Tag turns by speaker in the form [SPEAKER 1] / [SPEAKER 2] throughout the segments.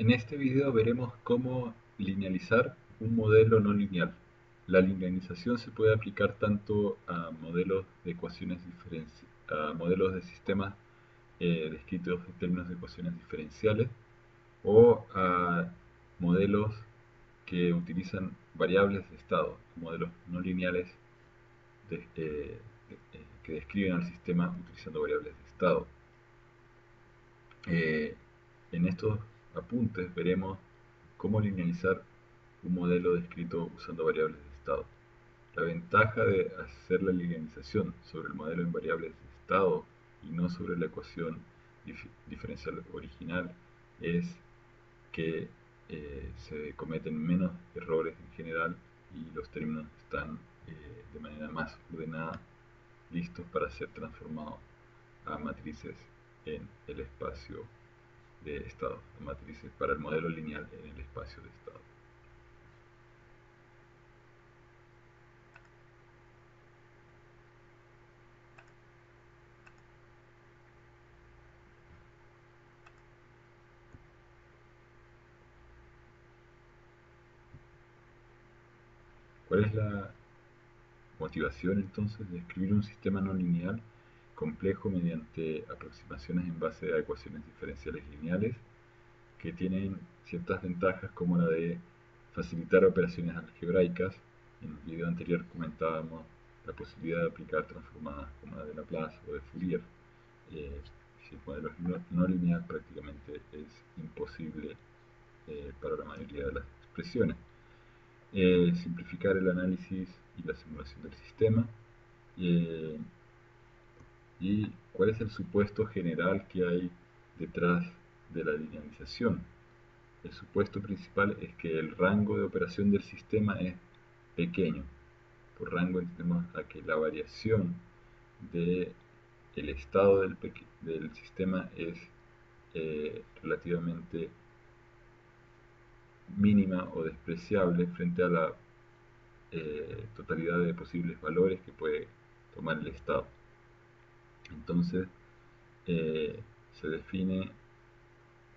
[SPEAKER 1] En este video veremos cómo linealizar un modelo no lineal. La linealización se puede aplicar tanto a modelos de ecuaciones a modelos de sistemas descritos en términos de ecuaciones diferenciales o a modelos que utilizan variables de estado, modelos no lineales que describen al sistema utilizando variables de estado. En estos apuntes veremos cómo linealizar un modelo descrito usando variables de estado. La ventaja de hacer la linealización sobre el modelo en variables de estado y no sobre la ecuación diferencial original es que se cometen menos errores en general y los términos están de manera más ordenada listos para ser transformados a matrices en el espacio de estado, a matrices para el modelo lineal en el espacio de estado. ¿Cuál es la motivación entonces de escribir un sistema no lineal complejo mediante aproximaciones en base a ecuaciones diferenciales lineales que tienen ciertas ventajas como la de facilitar operaciones algebraicas? En el video anterior comentábamos la posibilidad de aplicar transformadas como la de Laplace o de Fourier. Si el modelo es no lineal, prácticamente es imposible para la mayoría de las expresiones. Simplificar el análisis y la simulación del sistema. ¿Y cuál es el supuesto general que hay detrás de la linealización? El supuesto principal es que el rango de operación del sistema es pequeño. Por rango entendemos a que la variación del estado del sistema es relativamente mínima o despreciable frente a la totalidad de posibles valores que puede tomar el estado. Entonces se define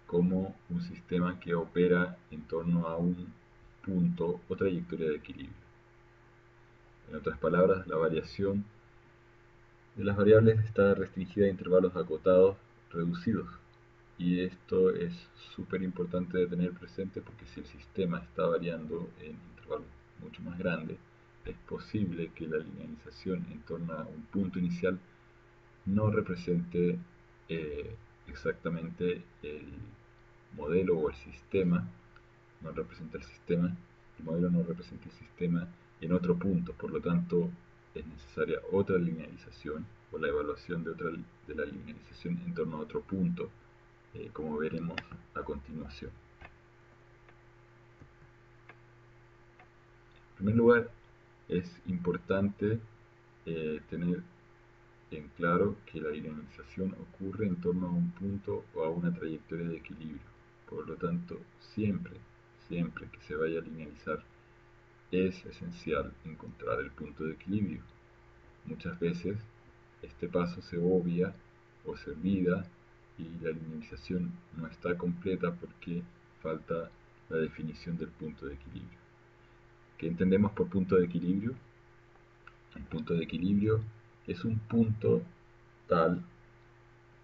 [SPEAKER 1] como un sistema que opera en torno a un punto o trayectoria de equilibrio. En otras palabras, la variación de las variables está restringida a intervalos acotados reducidos. Y esto es súper importante de tener presente porque si el sistema está variando en intervalos mucho más grandes, es posible que la linealización en torno a un punto inicial no represente exactamente el modelo o el sistema, no representa el sistema, el modelo no representa el sistema en otro punto, por lo tanto es necesaria otra linealización o la evaluación de la linealización en torno a otro punto, como veremos a continuación. En primer lugar, es importante tener en claro que la linealización ocurre en torno a un punto o a una trayectoria de equilibrio. Por lo tanto, siempre que se vaya a linealizar, es esencial encontrar el punto de equilibrio. Muchas veces este paso se obvia o se olvida y la linealización no está completa porque falta la definición del punto de equilibrio. ¿Qué entendemos por punto de equilibrio? El punto de equilibrio es un punto tal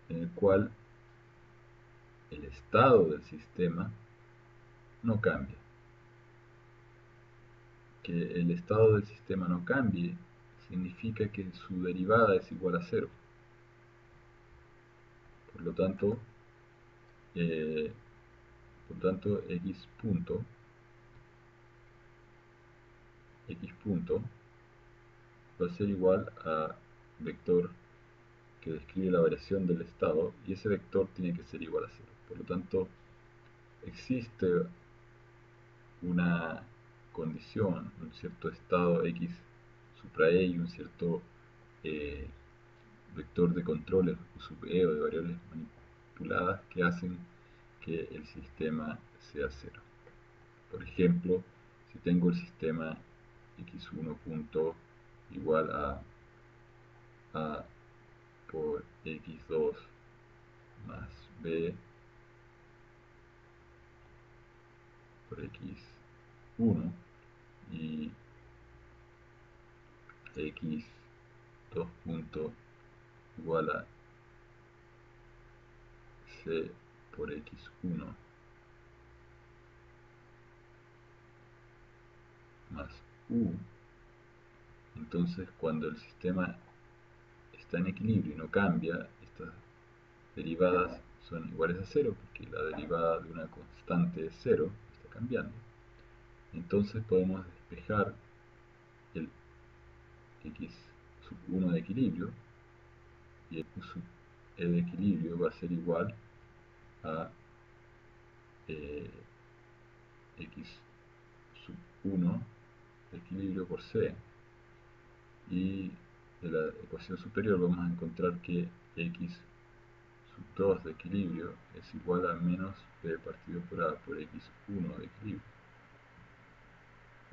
[SPEAKER 1] en el cual el estado del sistema no cambia. Que el estado del sistema no cambie significa que su derivada es igual a cero. Por lo tanto, x punto va a ser igual a vector que describe la variación del estado, y ese vector tiene que ser igual a cero. Por lo tanto, existe una condición, un cierto estado x supra e y un cierto vector de controles sub e o de variables manipuladas que hacen que el sistema sea cero. Por ejemplo, si tengo el sistema x1 punto igual a a por x2 más b por x1 y x2 punto igual a c por x1 más u, entonces cuando el sistema está en equilibrio y no cambia, estas derivadas son iguales a cero, porque la derivada de una constante es cero, está cambiando. Entonces podemos despejar el x sub 1 de equilibrio, y el q sub e de equilibrio va a ser igual a x sub 1 de equilibrio por c, y de la ecuación superior vamos a encontrar que x sub 2 de equilibrio es igual a menos b partido por a por x1 de equilibrio.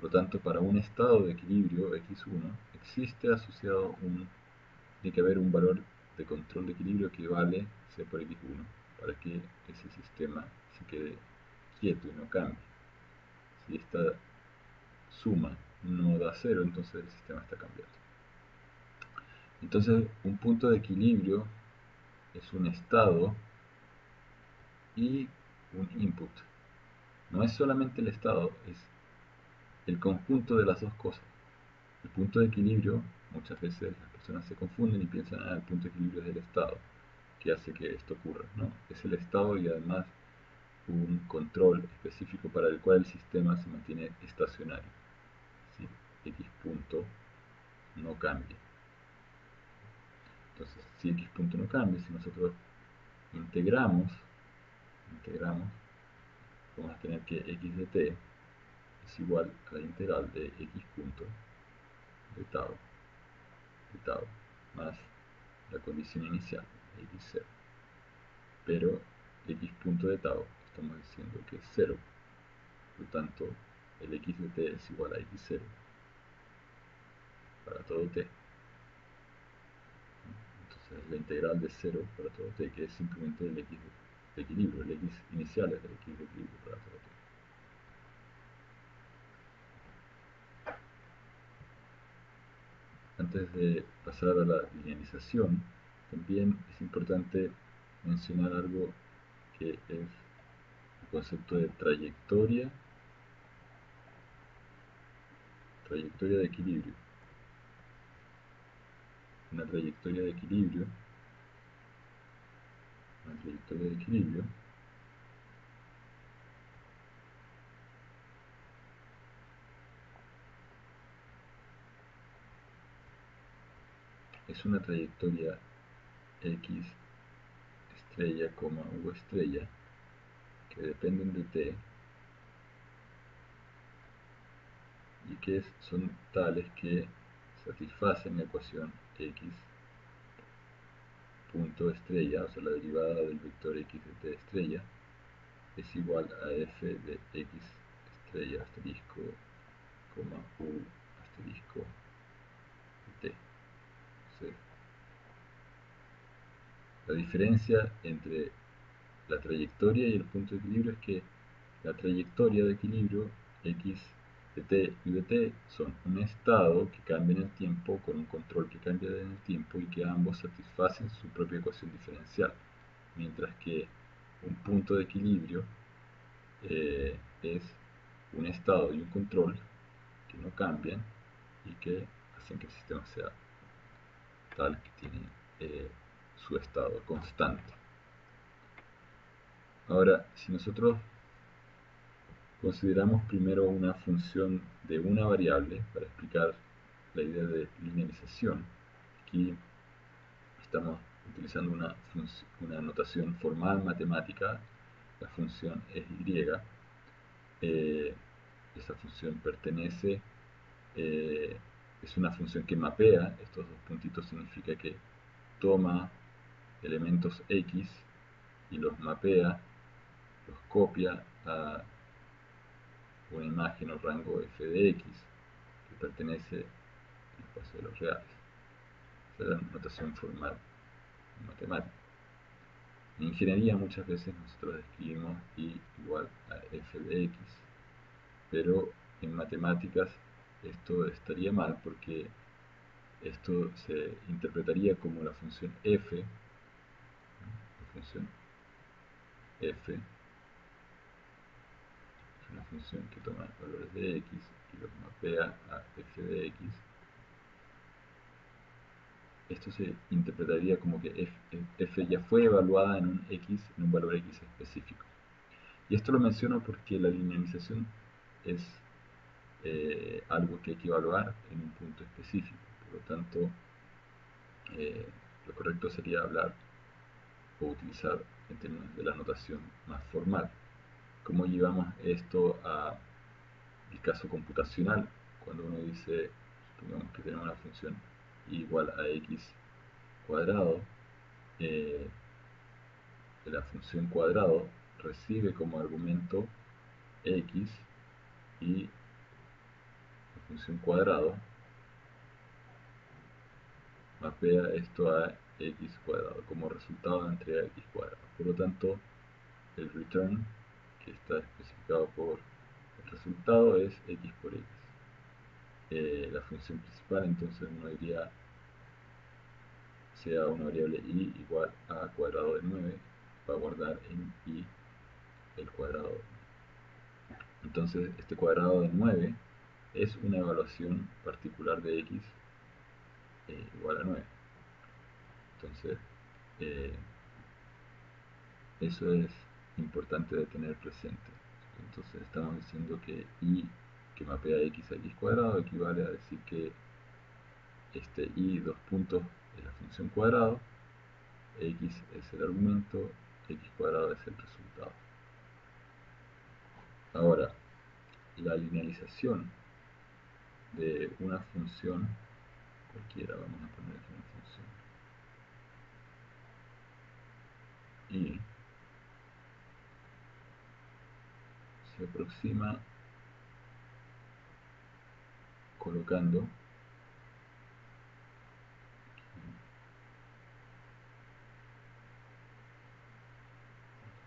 [SPEAKER 1] Por lo tanto, para un estado de equilibrio x1 existe asociado tiene que haber un valor de control de equilibrio que vale c por x1 para que ese sistema se quede quieto y no cambie. Si esta suma no da cero, entonces el sistema está cambiando. Entonces, un punto de equilibrio es un estado y un input. No es solamente el estado, es el conjunto de las dos cosas. El punto de equilibrio, muchas veces las personas se confunden y piensan, el punto de equilibrio es el estado que hace que esto ocurra. No, es el estado y además un control específico para el cual el sistema se mantiene estacionario. Si x punto no cambia. Entonces, si x punto no cambia, si nosotros integramos, vamos a tener que x de t es igual a la integral de x punto de tau más la condición inicial, x0. Pero x punto de tau estamos diciendo que es 0, por lo tanto el x de t es igual a x0 para todo t. Entonces la integral de 0 para todo t, que es simplemente el x de equilibrio, el x inicial es el x de equilibrio para todo t. Antes de pasar a la linealización, también es importante mencionar algo que es el concepto de trayectoria de equilibrio. Una trayectoria de equilibrio es una trayectoria x estrella, u estrella, que dependen de t y que son tales que satisfacen la ecuación x punto estrella, o sea la derivada del vector x de t estrella, es igual a f de x estrella asterisco, u asterisco de t. Entonces, la diferencia entre la trayectoria y el punto de equilibrio es que la trayectoria de equilibrio x de t y de t son un estado que cambia en el tiempo con un control que cambia en el tiempo y que ambos satisfacen su propia ecuación diferencial, mientras que un punto de equilibrio es un estado y un control que no cambian y que hacen que el sistema sea tal que tiene su estado constante. Ahora, si nosotros consideramos primero una función de una variable para explicar la idea de linealización, aquí estamos utilizando una notación formal matemática, la función es y, esa función pertenece, es una función que mapea, estos dos puntitos significa que toma elementos x y los mapea, los copia a una imagen o rango f de x que pertenece al espacio de los reales. Esa es la notación formal matemática. En ingeniería muchas veces nosotros escribimos y igual a f de x pero en matemáticas esto estaría mal porque esto se interpretaría como la función f, la función f es una función que toma valores de x y los mapea a f de x. Esto se interpretaría como que f ya fue evaluada en un x, en un valor x específico. Y esto lo menciono porque la linealización es algo que hay que evaluar en un punto específico. Por lo tanto, lo correcto sería hablar o utilizar en términos de la notación más formal. ¿Cómo llevamos esto al caso computacional? Cuando uno dice, supongamos que tenemos una función igual a x cuadrado, la función cuadrado recibe como argumento x y la función cuadrado mapea esto a x cuadrado como resultado de entrega de x cuadrado. Por lo tanto, el return que está especificado por el resultado es x por x. La función principal, entonces uno diría sea una variable y igual a cuadrado de 9 para guardar en y el cuadrado. Entonces este cuadrado de 9 es una evaluación particular de x igual a 9. Entonces eso es importante de tener presente. Entonces estamos diciendo que y que mapea x a x cuadrado equivale a decir que este y dos puntos es la función cuadrado, x es el argumento, x cuadrado es el resultado. Ahora, la linealización de una función cualquiera, vamos a poner aquí una función y se aproxima colocando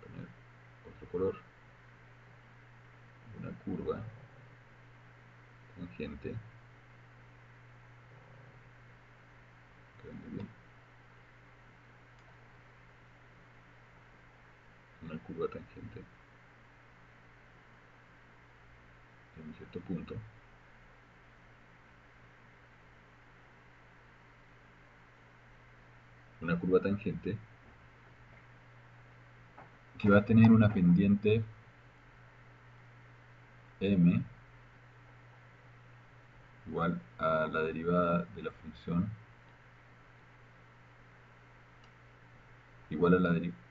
[SPEAKER 1] poner otro color, una curva tangente, una curva tangente en un cierto punto, una curva tangente que va a tener una pendiente m igual a la derivada de la función igual a la derivada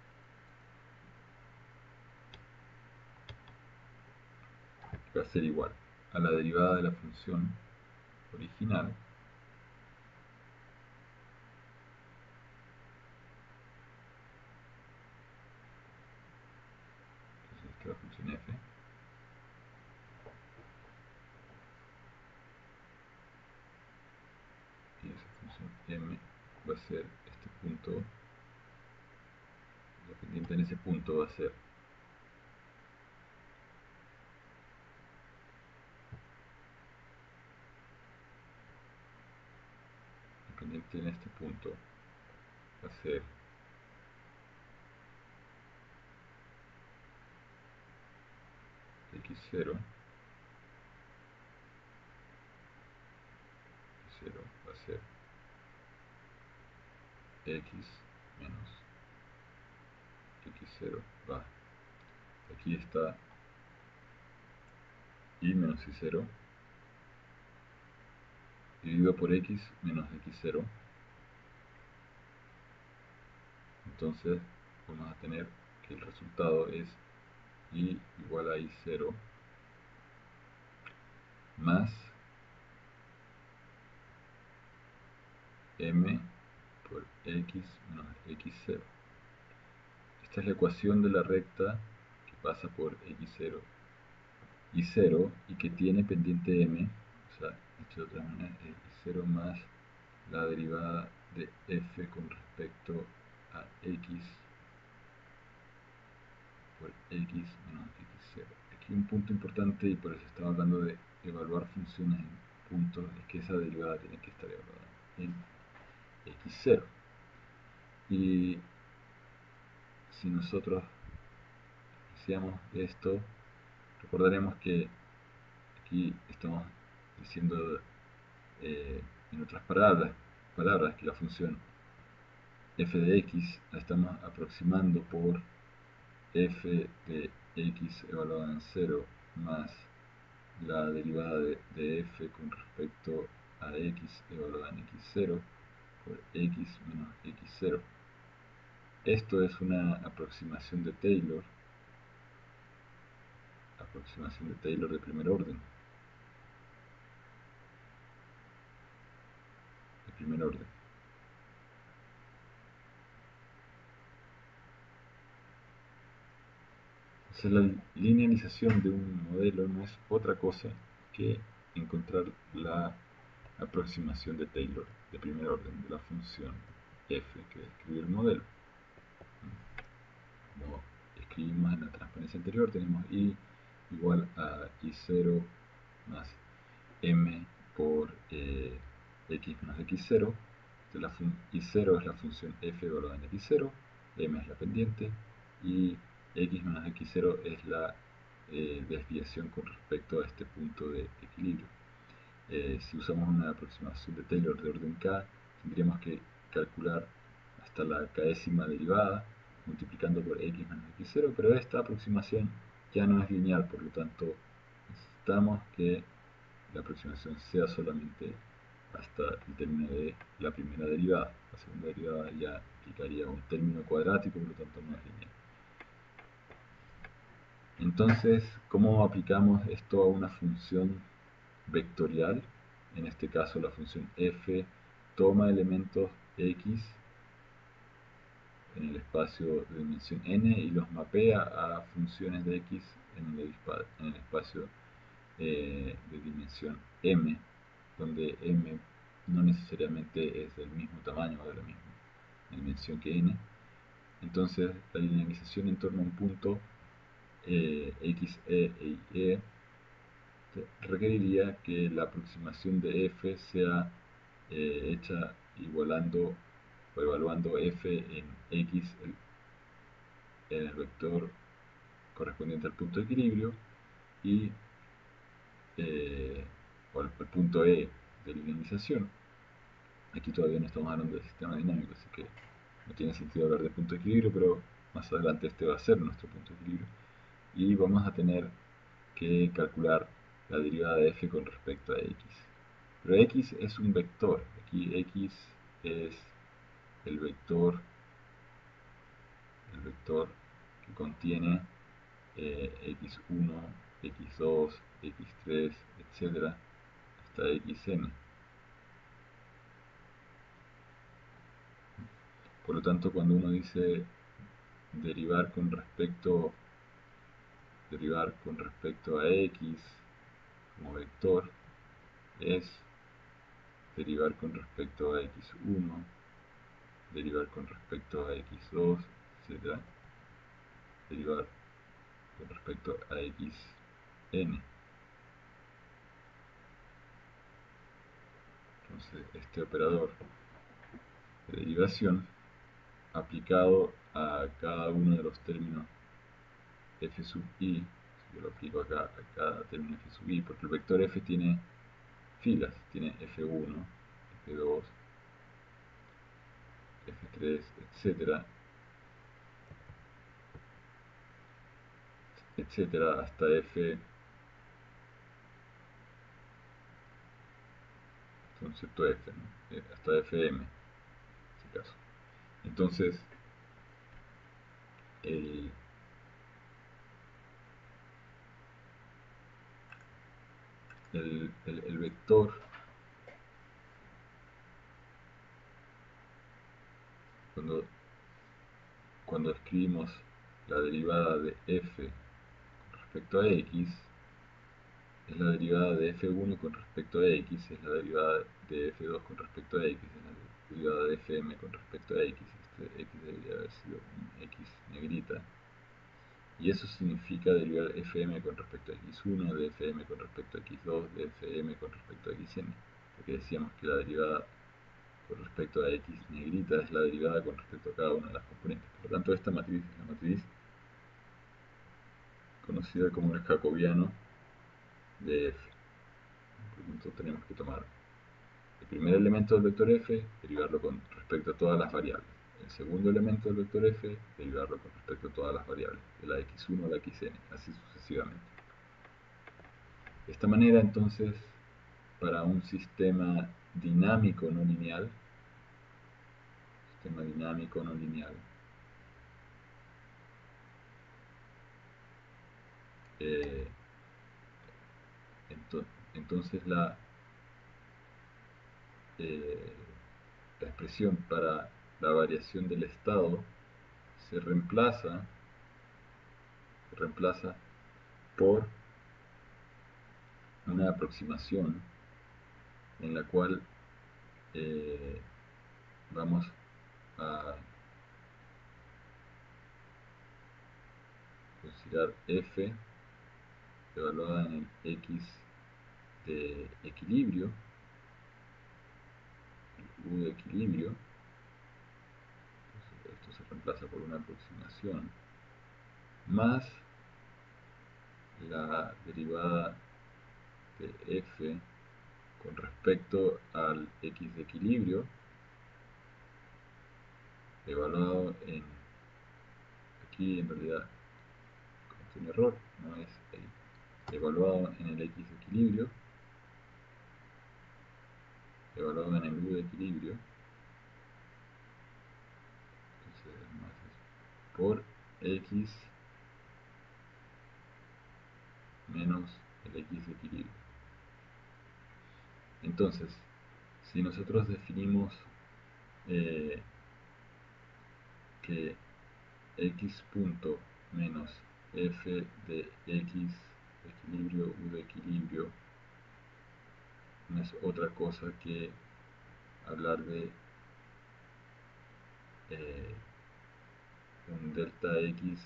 [SPEAKER 1] va a ser igual a la derivada de la función original entonces esta es la función f y esa función m va a ser este punto, la pendiente en ese punto va a ser la pendiente en este punto va a ser x0 va a ser x menos x0 va, aquí está y menos y0 dividido por x menos x0, entonces vamos a tener que el resultado es y igual a y0 más m por x menos x0. Esta es la ecuación de la recta que pasa por x0 y 0 y que tiene pendiente m, o sea, dicho de otra manera, es y0 más la derivada de f con respecto a x por x menos x0. aquí un punto importante, y por eso estaba hablando de evaluar funciones en puntos, es que esa derivada tiene que estar evaluada en x0. Y si nosotros hiciéramos esto, recordaremos que aquí estamos diciendo en otras palabras que la función f de x la estamos aproximando por f de x evaluada en 0 más la derivada de f con respecto a x evaluada en x0 por x menos x0. Esto es una aproximación de Taylor de primer orden. Entonces la linealización de un modelo no es otra cosa que encontrar la aproximación de Taylor de primer orden de la función f que describe el modelo. Como escribimos en la transparencia anterior, tenemos i igual a i0 más m por x menos x0. I0 es la función f evaluada en x0, m es la pendiente, y x menos x0 es la desviación con respecto a este punto de equilibrio. Si usamos una aproximación de Taylor de orden k, tendríamos que calcular hasta la késima derivada multiplicando por x menos x0, pero esta aproximación ya no es lineal, por lo tanto necesitamos que la aproximación sea solamente hasta el término de la primera derivada. La segunda derivada ya implicaría un término cuadrático, por lo tanto no es lineal. Entonces, ¿cómo aplicamos esto a una función vectorial? En este caso, la función f toma elementos x en el espacio de dimensión n y los mapea a funciones de x en el espacio de dimensión m, donde m no necesariamente es del mismo tamaño o de la misma dimensión que n. Entonces la linealización en torno a un punto x, e y e requeriría que la aproximación de f sea hecha igualando o evaluando f en x en el vector correspondiente al punto de equilibrio y o al punto E de linealización. Aquí todavía no estamos hablando de sistema dinámico, así que no tiene sentido hablar de punto de equilibrio, pero más adelante este va a ser nuestro punto de equilibrio. Y vamos a tener que calcular la derivada de f con respecto a x. Pero x es un vector. Aquí x es el vector que contiene x1, x2, x3, etcétera, hasta xn. Por lo tanto, cuando uno dice derivar con respecto a x como vector, es derivar con respecto a x1, derivar con respecto a x2, etc. Derivar con respecto a xn. Entonces, este operador de derivación aplicado a cada uno de los términos f sub i, yo lo aplico acá a cada término f sub i, porque el vector f tiene filas, tiene f1, f2, f3, etcétera, etcétera, hasta f, concepto f, ¿no? Hasta fm, en este caso. Entonces, el, el vector, cuando escribimos la derivada de f con respecto a x, es la derivada de f1 con respecto a x, es la derivada de f2 con respecto a x, es la derivada de fm con respecto a x. Este x debería haber sido un x negrita. Y eso significa derivar fm con respecto a x1, de fm con respecto a x2, de fm con respecto a xn. Porque decíamos que la derivada con respecto a x negrita es la derivada con respecto a cada una de las componentes. Por lo tanto, esta matriz es la matriz conocida como el jacobiano de f. Por lo tanto, tenemos que tomar el primer elemento del vector f, derivarlo con respecto a todas las variables. El segundo elemento del vector f, derivarlo con respecto a todas las variables, de la x1 a la xn, así sucesivamente. De esta manera, entonces, para un sistema dinámico no lineal, eh, entonces eh, la expresión para la variación del estado se reemplaza por una aproximación en la cual vamos a considerar f evaluada en el x de equilibrio, el u de equilibrio. Entonces, esto se reemplaza por una aproximación más la derivada de f con respecto al x de equilibrio evaluado en, aquí en realidad comete un error, no es evaluado en el x de equilibrio, evaluado en el u de equilibrio, entonces más es por x menos el x de equilibrio. Entonces, si nosotros definimos que x punto menos f de x de equilibrio u de equilibrio no es otra cosa que hablar de un delta x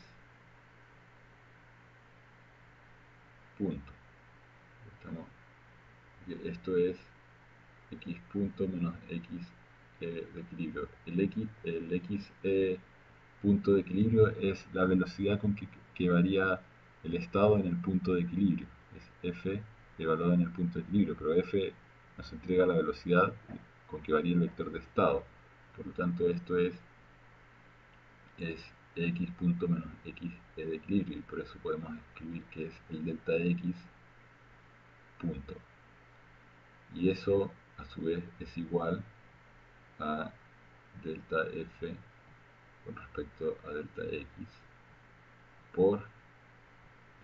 [SPEAKER 1] punto. Esto es x punto menos x de equilibrio. El x punto de equilibrio es la velocidad con que varía el estado en el punto de equilibrio. Es f evaluado en el punto de equilibrio, pero f nos entrega la velocidad con que varía el vector de estado. Por lo tanto, esto es x punto menos x de equilibrio, y por eso podemos escribir que es el delta x punto. Y eso a su vez es igual a delta f con respecto a delta x por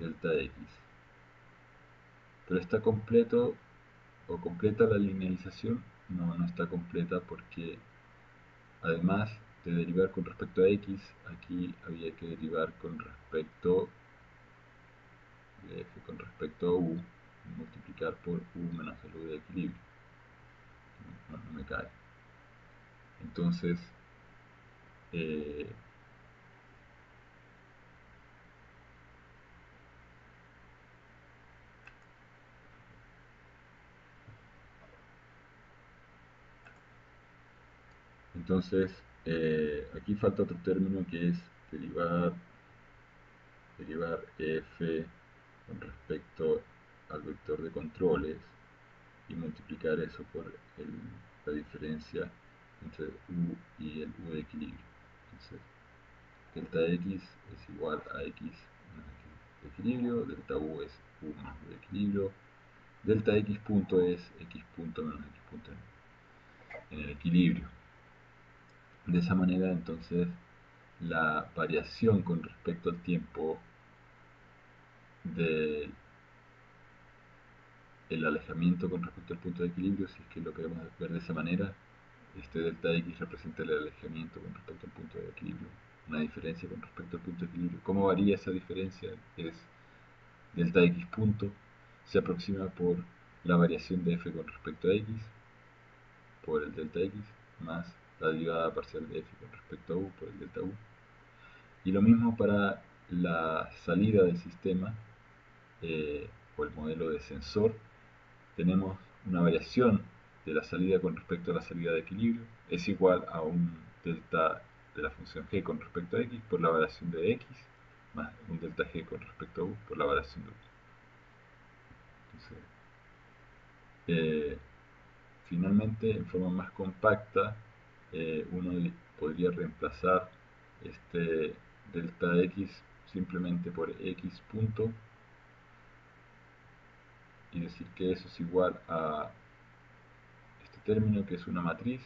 [SPEAKER 1] delta x. Pero está completo o completa la linealización. No, no está completa porque además de derivar con respecto a x, aquí había que derivar con respecto de f con respecto a u y multiplicar por u menos el u de equilibrio. No me cae. Entonces, aquí falta otro término que es derivar f con respecto al vector de controles y multiplicar eso por la diferencia entre u y el u de equilibrio. Entonces, delta x es igual a x menos x de equilibrio, delta u es u menos u de equilibrio, delta x punto es x punto menos x punto en el equilibrio. De esa manera, entonces, la variación con respecto al tiempo del alejamiento con respecto al punto de equilibrio, si es que lo queremos ver de esa manera, este delta x representa el alejamiento con respecto al punto de equilibrio, una diferencia con respecto al punto de equilibrio. ¿Cómo varía esa diferencia? Es delta x punto se aproxima por la variación de f con respecto a x por el delta x más la derivada parcial de f con respecto a u por el delta u. Y lo mismo para la salida del sistema o el modelo de sensor, tenemos una variación de la salida con respecto a la salida de equilibrio, es igual a un delta de la función g con respecto a x por la variación de x, más un delta g con respecto a u por la variación de u. Entonces, finalmente, en forma más compacta, uno podría reemplazar este delta x simplemente por x punto y decir que eso es igual a este término, que es una matriz,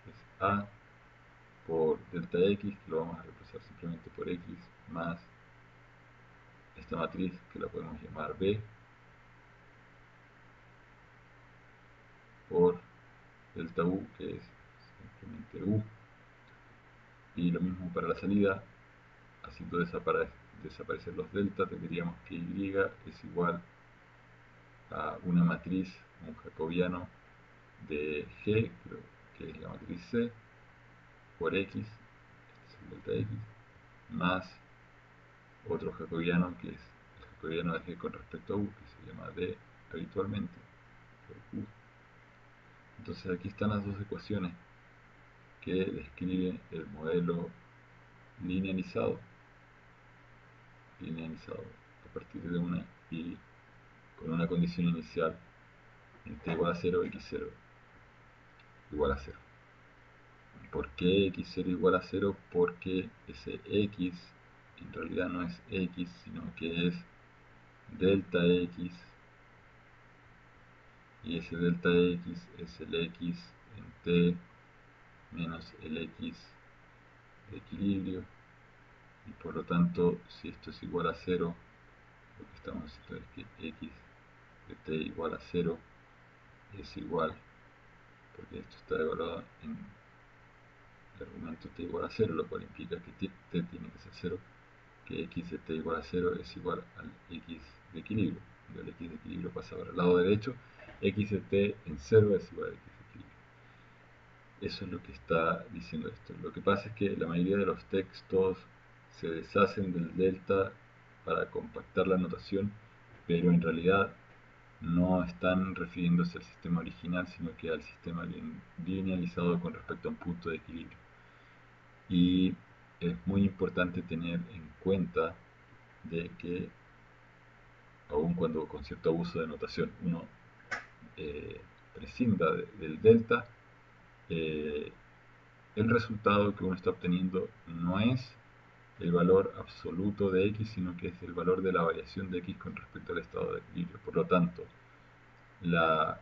[SPEAKER 1] que es a por delta x, que lo vamos a reemplazar simplemente por x, más esta matriz, que la podemos llamar b, por delta u, que es simplemente u, y lo mismo para la salida, haciendo desaparecer los delta, tendríamos que y es igual a una matriz, un jacobiano de g, que es la matriz c, por x, este es el delta x, más otro jacobiano, que es el jacobiano de g con respecto a u, que se llama d habitualmente, por u. Entonces aquí están las dos ecuaciones que describen el modelo linealizado, a partir de una y con una condición inicial en t igual a 0, x0 igual a 0. ¿Por qué x0 igual a 0? Porque ese x en realidad no es x, sino que es delta x, y ese delta x es el x en t menos el x de equilibrio, y por lo tanto, si esto es igual a 0, lo que estamos diciendo es que x de t igual a 0 es igual, porque esto está evaluado en el argumento t igual a 0, lo cual implica que t tiene que ser 0, que x de t igual a 0 es igual al x de equilibrio. Cuando el x de equilibrio pasa para el lado derecho, x de t en 0 es igual a x de equilibrio. Eso es lo que está diciendo esto. Lo que pasa es que la mayoría de los textos se deshacen del delta para compactar la notación, pero en realidad no están refiriéndose al sistema original, sino que al sistema linealizado con respecto a un punto de equilibrio. Y es muy importante tener en cuenta de que, aun cuando con cierto abuso de notación uno prescinda del delta, el resultado que uno está obteniendo no es el valor absoluto de x, sino que es el valor de la variación de x con respecto al estado de equilibrio. Por lo tanto, la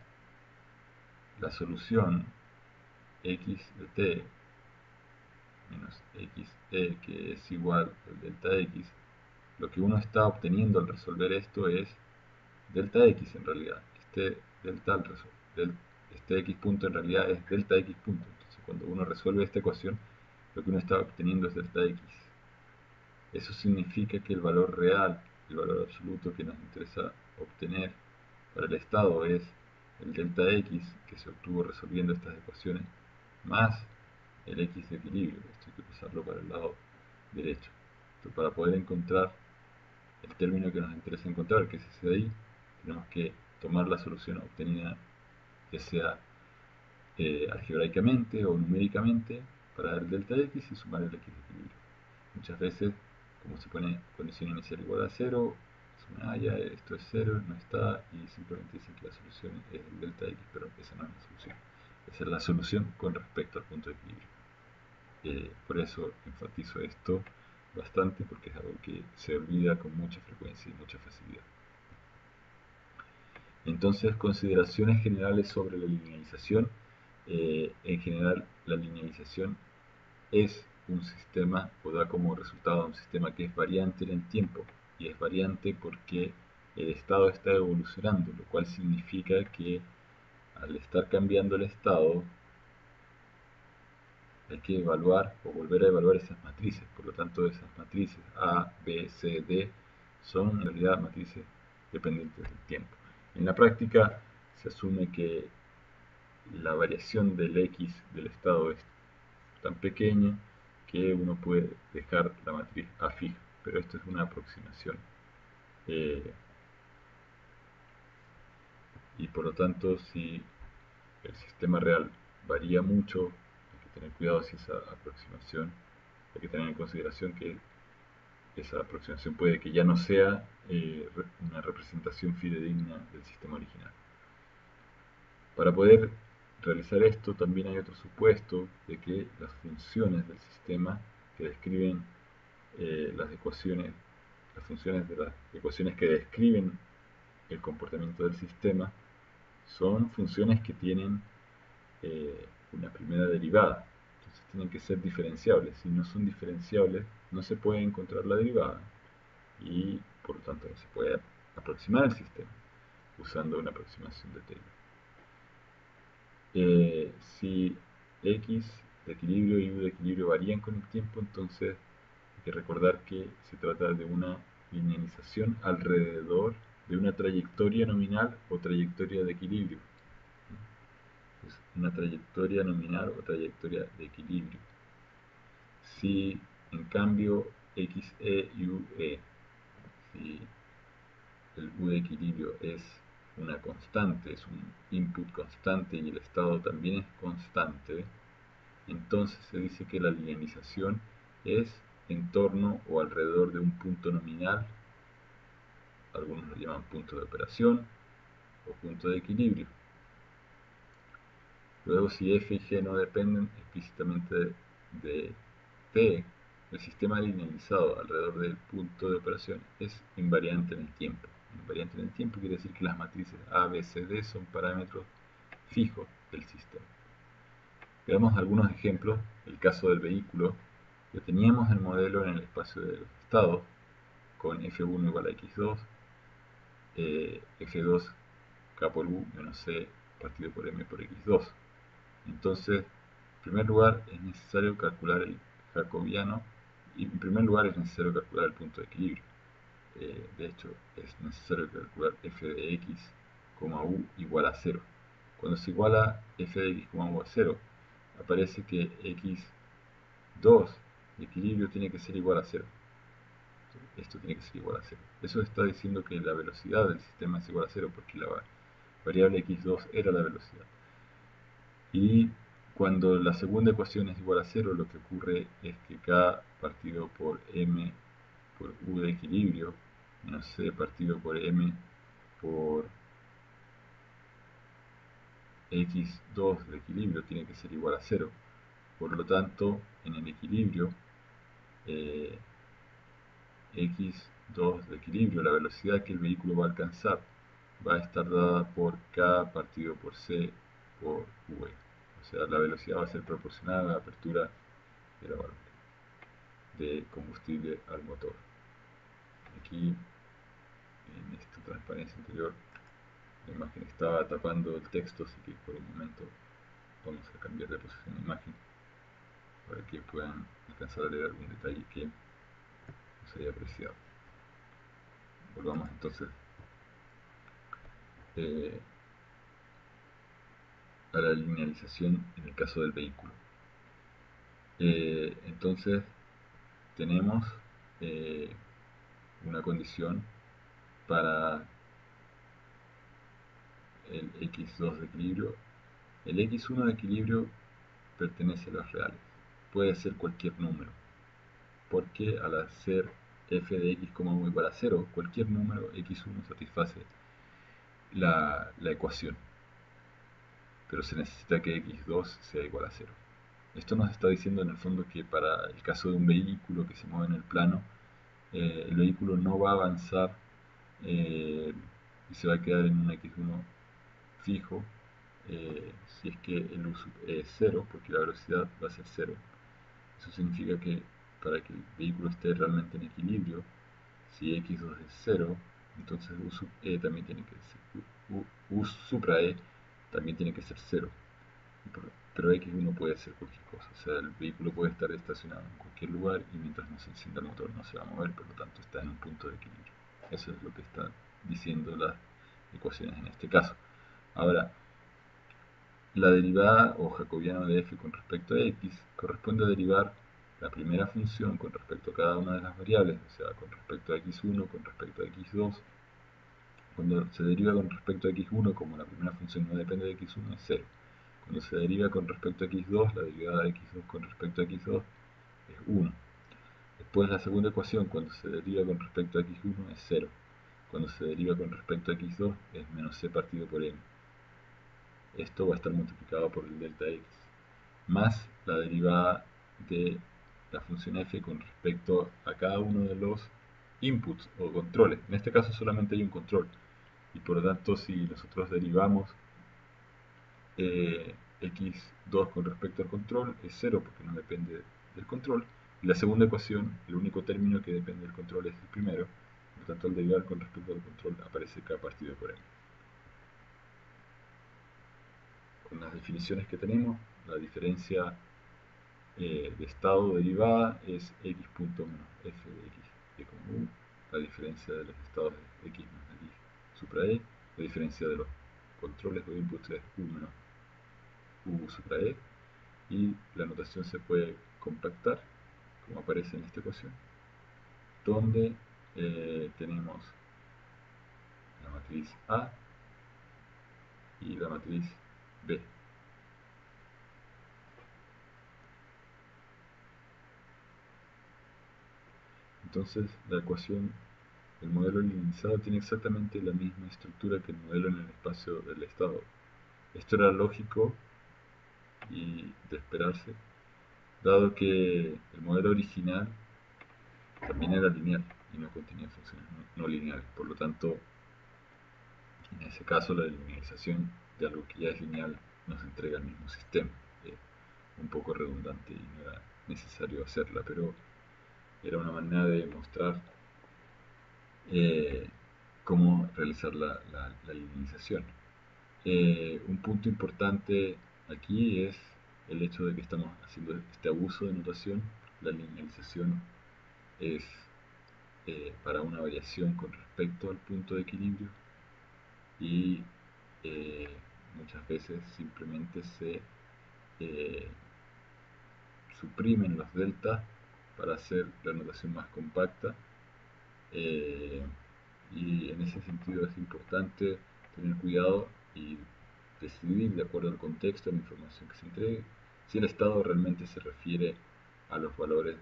[SPEAKER 1] solución x de t menos xe, que es igual al delta x, lo que uno está obteniendo al resolver esto es delta x en realidad. Este x punto en realidad es delta x punto. Entonces, cuando uno resuelve esta ecuación, lo que uno está obteniendo es delta x. Eso significa que el valor real, el valor absoluto que nos interesa obtener para el estado es el delta x, que se obtuvo resolviendo estas ecuaciones, más el x de equilibrio. Esto hay que pasarlo para el lado derecho. Entonces, para poder encontrar el término que nos interesa encontrar, que es ese de ahí, tenemos que tomar la solución obtenida, ya sea algebraicamente o numéricamente, para el delta x y sumar el x de equilibrio. Muchas veces, como se pone condición inicial igual a 0, ya esto es 0, no está, y simplemente dicen que la solución es el delta x, pero esa no es la solución. Esa es la solución con respecto al punto de equilibrio. Por eso enfatizo esto bastante, porque es algo que se olvida con mucha frecuencia y mucha facilidad. Entonces, consideraciones generales sobre la linealización. En general, la linealización es un sistema, o da como resultado un sistema que es variante en el tiempo, y es variante porque el estado está evolucionando, lo cual significa que al estar cambiando el estado, hay que evaluar o volver a evaluar esas matrices. Por lo tanto, esas matrices A, B, C, D son en realidad matrices dependientes del tiempo. En la práctica se asume que la variación del X del estado es tan pequeña que uno puede dejar la matriz A fija. pero esto es una aproximación. Y por lo tanto, si el sistema real varía mucho, hay que tener cuidado si esa aproximación, hay que tener en consideración que esa aproximación puede que ya no sea una representación fidedigna del sistema original. Para poder realizar esto también hay otro supuesto de que las funciones del sistema que describen las funciones de las ecuaciones que describen el comportamiento del sistema son funciones que tienen una primera derivada. Entonces tienen que ser diferenciables. Si no son diferenciables, no se puede encontrar la derivada y por lo tanto no se puede aproximar el sistema usando una aproximación de Taylor. Si X de equilibrio y U de equilibrio varían con el tiempo, entonces hay que recordar que se trata de una linealización alrededor de una trayectoria nominal o trayectoria de equilibrio. Es una trayectoria nominal o trayectoria de equilibrio. Si en cambio XE y UE, si el U de equilibrio es una constante, es un input constante y el estado también es constante, entonces se dice que la linealización es en torno o alrededor de un punto nominal, algunos lo llaman punto de operación o punto de equilibrio. Luego, si f y g no dependen explícitamente de t, el sistema linealizado alrededor del punto de operación es invariante en el tiempo. Invariante en el tiempo quiere decir que las matrices A, B, C, D son parámetros fijos del sistema. Veamos algunos ejemplos. El caso del vehículo, que teníamos el modelo en el espacio de los estados con f1 igual a x2, f2 k por u menos c partido por m por x2. Entonces, en primer lugar es necesario calcular el jacobiano y en primer lugar es necesario calcular el punto de equilibrio. De hecho, es necesario calcular f de x, u igual a 0. Cuando se iguala f de x, u a 0, aparece que x2 de equilibrio tiene que ser igual a 0. Esto tiene que ser igual a 0. Eso está diciendo que la velocidad del sistema es igual a 0 porque la variable x2 era la velocidad. Y cuando la segunda ecuación es igual a 0, lo que ocurre es que k partido por m por u de equilibrio menos c partido por m por x2 de equilibrio tiene que ser igual a 0. Por lo tanto, en el equilibrio, x2 de equilibrio, la velocidad que el vehículo va a alcanzar, va a estar dada por k partido por c por v. O sea, la velocidad va a ser proporcional a la apertura de la válvula de combustible al motor. Aquí, en esta transparencia interior, la imagen estaba tapando el texto, así que por un momento vamos a cambiar de posición de imagen para que puedan alcanzar a leer algún detalle que no se haya apreciado. Volvamos entonces a la linealización en el caso del vehículo. Entonces tenemos una condición para el x2 de equilibrio. El x1 de equilibrio pertenece a los reales, puede ser cualquier número, porque al hacer f de x, u igual a 0, cualquier número x1 satisface la ecuación, pero se necesita que x2 sea igual a 0. Esto nos está diciendo en el fondo que para el caso de un vehículo que se mueve en el plano, el vehículo no va a avanzar y se va a quedar en un x1 fijo si es que el u es 0, porque la velocidad va a ser 0. Eso significa que para que el vehículo esté realmente en equilibrio, si x2 es 0, entonces u sub e también tiene que ser, u supra e también tiene que ser 0. Pero x1 puede ser cualquier cosa, o sea, el vehículo puede estar estacionado en cualquier lugar y mientras no se encienda el motor no se va a mover, por lo tanto está en un punto de equilibrio. Eso es lo que están diciendo las ecuaciones en este caso. Ahora, la derivada o jacobiano de f con respecto a x corresponde a derivar la primera función con respecto a cada una de las variables, o sea, con respecto a x1, con respecto a x2, cuando se deriva con respecto a x1, como la primera función no depende de x1, es 0. Cuando se deriva con respecto a x2, la derivada de x2 con respecto a x2 es 1. Después la segunda ecuación, cuando se deriva con respecto a x1, es 0. Cuando se deriva con respecto a x2, es menos c partido por n. Esto va a estar multiplicado por el delta x, más la derivada de la función f con respecto a cada uno de los inputs o controles. En este caso solamente hay un control, y por lo tanto si nosotros derivamos x2 con respecto al control es 0 porque no depende del control. Y la segunda ecuación, el único término que depende del control es el primero, por lo tanto al derivar con respecto al control aparece k partido por m. Con las definiciones que tenemos, la diferencia de estado derivada es x punto menos f de x y como u. La diferencia de los estados es x menos x supra e. La diferencia de los controles o inputs es u menos u supra e. Y la notación se puede compactar, como aparece en esta ecuación, donde tenemos la matriz A y la matriz B. Entonces, la ecuación, el modelo linealizado tiene exactamente la misma estructura que el modelo en el espacio del estado. Esto era lógico y de esperarse, dado que el modelo original también era lineal y no contenía funciones no lineales. Por lo tanto, en ese caso, la linealización de algo que ya es lineal nos entrega el mismo sistema. Un poco redundante y no era necesario hacerla, pero era una manera de mostrar cómo realizar la linealización. Un punto importante aquí es el hecho de que estamos haciendo este abuso de notación. La linealización es para una variación con respecto al punto de equilibrio y muchas veces simplemente se suprimen los deltas para hacer la notación más compacta, y en ese sentido es importante tener cuidado y decidir de acuerdo al contexto, a la información que se entregue, si el estado realmente se refiere a los valores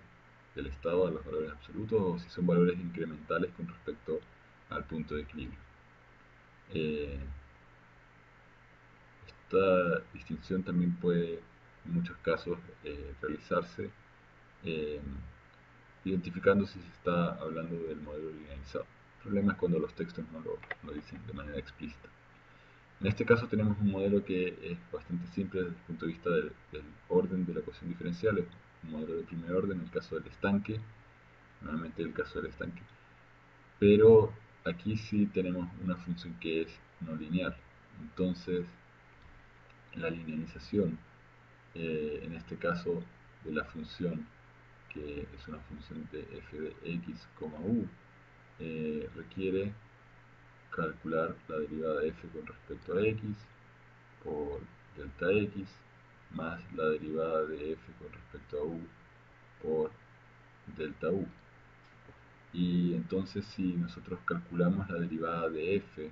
[SPEAKER 1] del estado, a los valores absolutos, o si son valores incrementales con respecto al punto de equilibrio. Esta distinción también puede en muchos casos realizarse eh, identificando si se está hablando del modelo linealizado. El problema es cuando los textos no lo dicen de manera explícita. En este caso tenemos un modelo que es bastante simple desde el punto de vista del orden de la ecuación diferencial. Es un modelo de primer orden, en el caso del estanque, nuevamente el caso del estanque. Pero aquí sí tenemos una función que es no lineal. Entonces, la linealización, en este caso de la función, que es una función de f de x, u, requiere calcular la derivada de f con respecto a x por delta x más la derivada de f con respecto a u por delta u. Y entonces si nosotros calculamos la derivada de f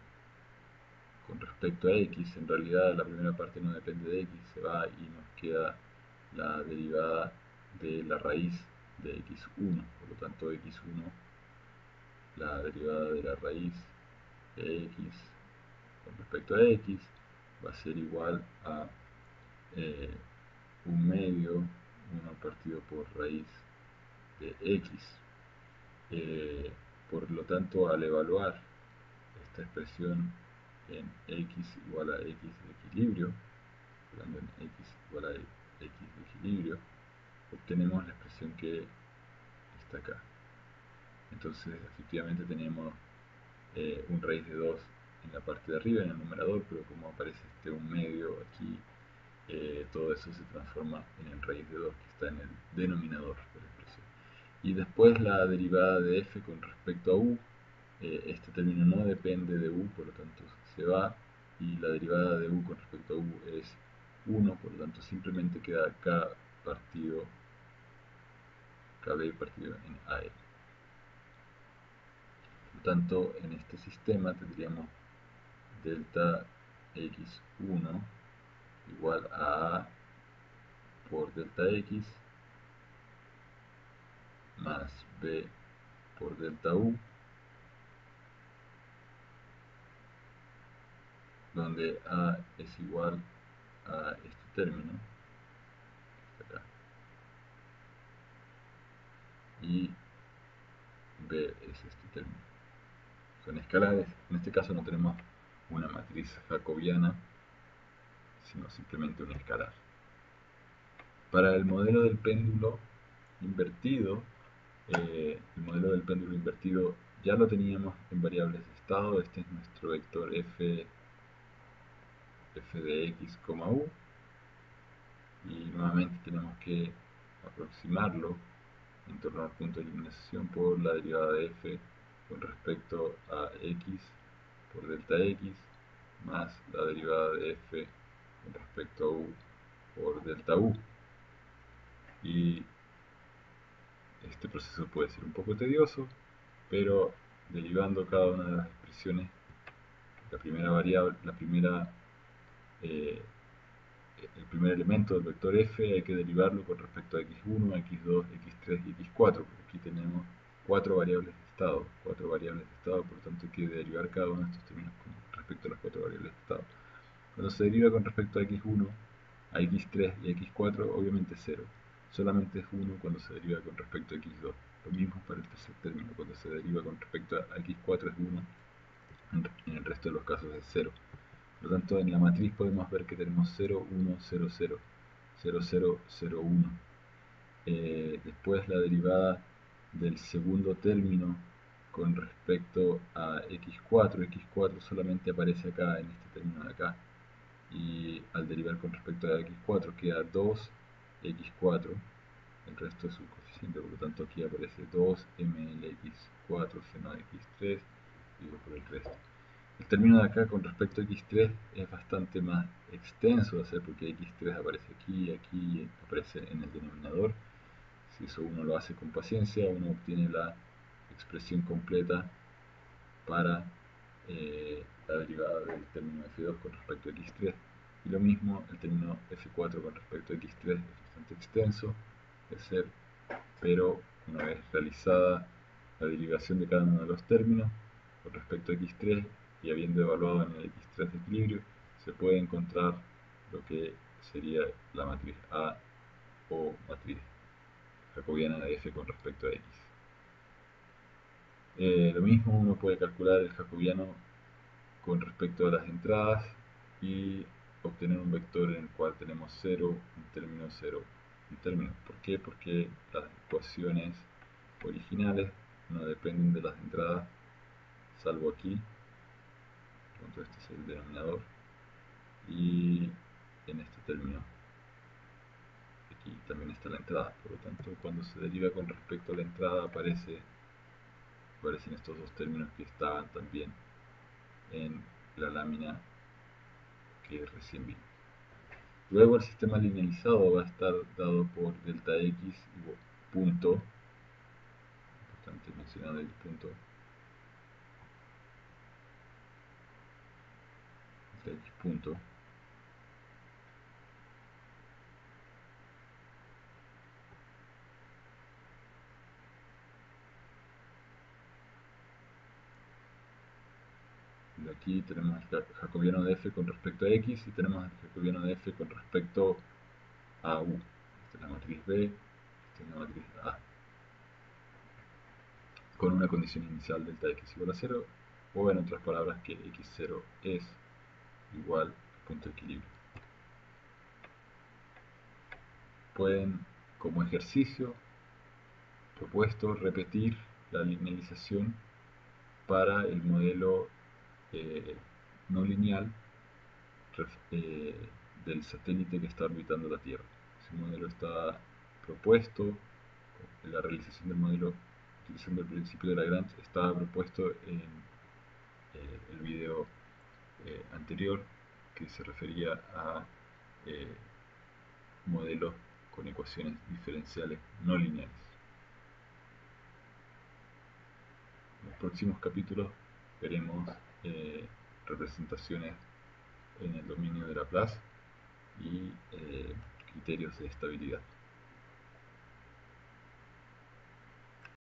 [SPEAKER 1] con respecto a x, en realidad la primera parte no depende de x, se va y nos queda la derivada de la raíz de x1, por lo tanto x1, la derivada de la raíz de x con respecto a x va a ser igual a 1/2, 1 partido por raíz de x. Por lo tanto, al evaluar esta expresión en x igual a x de equilibrio, hablando en x igual a x de equilibrio, obtenemos la expresión que está acá. Entonces, efectivamente tenemos un raíz de 2 en la parte de arriba, en el numerador, pero como aparece este 1/2 aquí, todo eso se transforma en el raíz de 2 que está en el denominador de la expresión. Y después la derivada de f con respecto a u, este término no depende de u, por lo tanto se va, y la derivada de u con respecto a u es 1, por lo tanto simplemente queda k partido KB partido en AL. Por lo tanto, en este sistema tendríamos delta x1 igual a A por delta x más B por delta U, donde A es igual a este término, acá, y B es este término. Son escalares. En este caso no tenemos una matriz jacobiana, sino simplemente un escalar. Para el modelo del péndulo invertido, ya lo teníamos en variables de estado. Este es nuestro vector f de x, u, y nuevamente tenemos que aproximarlo en torno al punto de eliminación por la derivada de f con respecto a x por delta x más la derivada de f con respecto a u por delta u. Y este proceso puede ser un poco tedioso, pero derivando cada una de las expresiones, la primera variable, el primer elemento del vector f hay que derivarlo con respecto a x1, x2, x3 y x4, porque aquí tenemos cuatro variables de estado, por lo tanto hay que derivar cada uno de estos términos con respecto a las cuatro variables de estado. Cuando se deriva con respecto a x1, a x3 y a x4, obviamente 0. Solamente es 1 cuando se deriva con respecto a x2. Lo mismo para el tercer término, cuando se deriva con respecto a x4 es 1, en el resto de los casos es 0. Por lo tanto, en la matriz podemos ver que tenemos 0, 1, 0, 0, 0, 0, 0, 1. Después la derivada del segundo término con respecto a x4 solamente aparece acá, en este término de acá, y al derivar con respecto a x4 queda 2x4, el resto es su coeficiente, por lo tanto aquí aparece 2mlx4 seno de x3 dividido por el resto. El término de acá con respecto a x3 es bastante más extenso de hacer, porque x3 aparece aquí y aquí aparece en el denominador. Si eso uno lo hace con paciencia, uno obtiene la expresión completa para la derivada del término f2 con respecto a x3. Y lo mismo, el término f4 con respecto a x3 es bastante extenso de hacer, pero una vez realizada la derivación de cada uno de los términos con respecto a x3 y habiendo evaluado en el x3 de equilibrio, se puede encontrar lo que sería la matriz A o matriz jacobiana de f con respecto a x. Lo mismo uno puede calcular el jacobiano con respecto a las entradas y obtener un vector en el cual tenemos 0, un término, 0, un término. ¿Por qué? Porque las ecuaciones originales no dependen de las entradas, salvo aquí, este es el denominador, y en este término aquí también está la entrada. Por lo tanto, cuando se deriva con respecto a la entrada aparecen estos dos términos que estaban también en la lámina que recién vimos. Luego el sistema linealizado va a estar dado por delta x igual punto, importante mencionar el punto, delta x punto, y aquí tenemos el jacobiano de f con respecto a x y tenemos el jacobiano de f con respecto a u. Esta es la matriz B, esta es la matriz A, con una condición inicial delta x igual a 0, o en otras palabras que x0 es igual al punto de equilibrio. Pueden, como ejercicio propuesto, repetir la linealización para el modelo no lineal del satélite que está orbitando la Tierra. Ese modelo está propuesto, la realización del modelo utilizando el principio de Lagrange estaba propuesto en el video anterior, que se refería a modelos con ecuaciones diferenciales no lineales. próximos capítulos veremos representaciones en el dominio de Laplace y criterios de estabilidad.